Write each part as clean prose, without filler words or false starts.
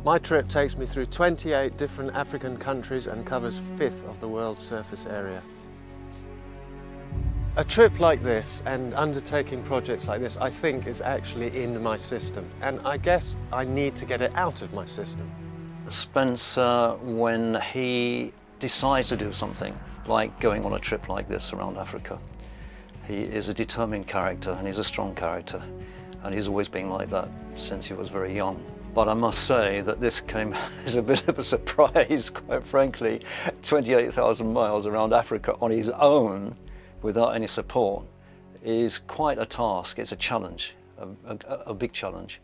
My trip takes me through 28 different African countries and covers 1/5 of the world's surface area. A trip like this and undertaking projects like this, I think, is actually in my system, and I guess I need to get it out of my system. Spencer, when he decides to do something, like going on a trip like this around Africa, he is a determined character and he's a strong character, and he's always been like that since he was very young. But I must say that this came as a bit of a surprise, quite frankly. 28,000 miles around Africa on his own, without any support, is quite a task. It's a challenge, a big challenge.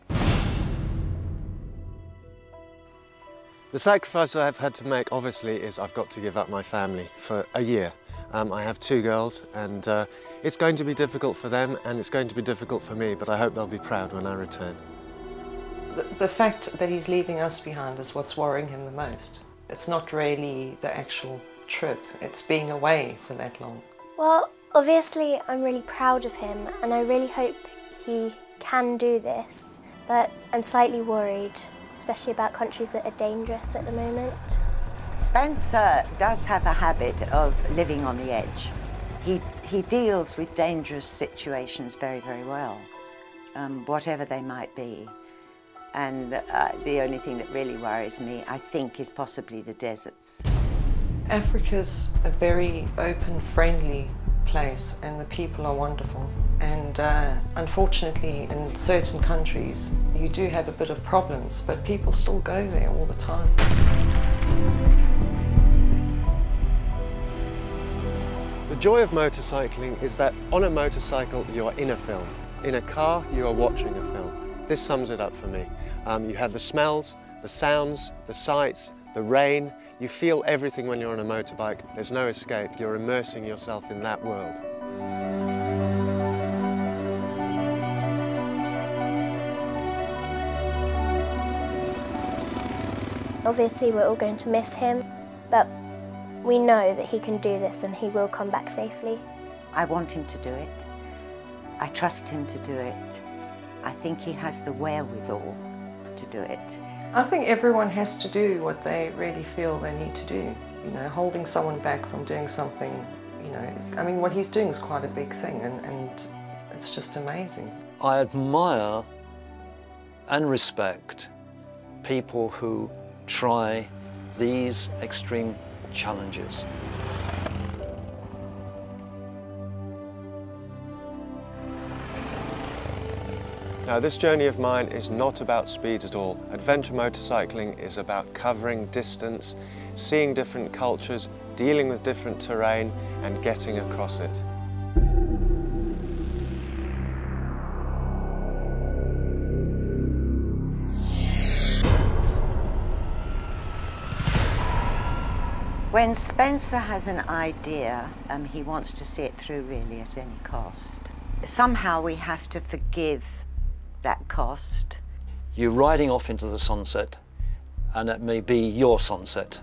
The sacrifice I've had to make, obviously, is I've got to give up my family for a year. I have 2 girls, and it's going to be difficult for them, and it's going to be difficult for me, but I hope they'll be proud when I return. The fact that he's leaving us behind is what's worrying him the most. It's not really the actual trip, it's being away for that long. Well, obviously I'm really proud of him and I really hope he can do this, but I'm slightly worried, especially about countries that are dangerous at the moment. Spencer does have a habit of living on the edge. He deals with dangerous situations very, very well, whatever they might be. And the only thing that really worries me, I think, is possibly the deserts. Africa's a very open, friendly place, and the people are wonderful. And unfortunately, in certain countries, you do have a bit of problems, but people still go there all the time. The joy of motorcycling is that on a motorcycle you are in a film. In a car you are watching a film. This sums it up for me. You have the smells, the sounds, the sights, the rain. You feel everything when you're on a motorbike. There's no escape. You're immersing yourself in that world. Obviously we're all going to miss him, but we know that he can do this and he will come back safely. I want him to do it. I trust him to do it. I think he has the wherewithal to do it. I think everyone has to do what they really feel they need to do. You know, holding someone back from doing something, you know, I mean, what he's doing is quite a big thing, and it's just amazing. I admire and respect people who try these extreme challenges. Now, this journey of mine is not about speed at all. Adventure motorcycling is about covering distance, seeing different cultures, dealing with different terrain, and getting across it. When Spencer has an idea, he wants to see it through really at any cost. Somehow we have to forgive that cost. You're riding off into the sunset, and it may be your sunset.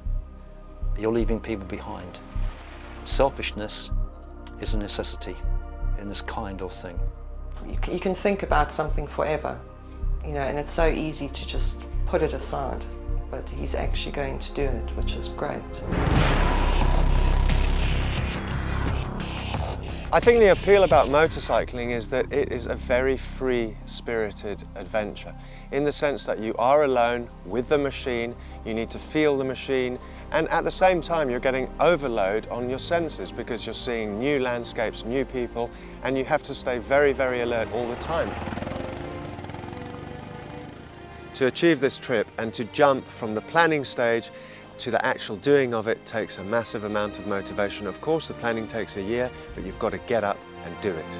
You're leaving people behind. Selfishness is a necessity in this kind of thing. You can think about something forever, you know, and it's so easy to just put it aside, but he's actually going to do it, which is great. I think the appeal about motorcycling is that it is a very free-spirited adventure, in the sense that you are alone with the machine, you need to feel the machine, and at the same time you're getting overload on your senses because you're seeing new landscapes, new people, and you have to stay very, very alert all the time. To achieve this trip and to jump from the planning stage to the actual doing of it takes a massive amount of motivation. Of course, the planning takes a year, but you've got to get up and do it.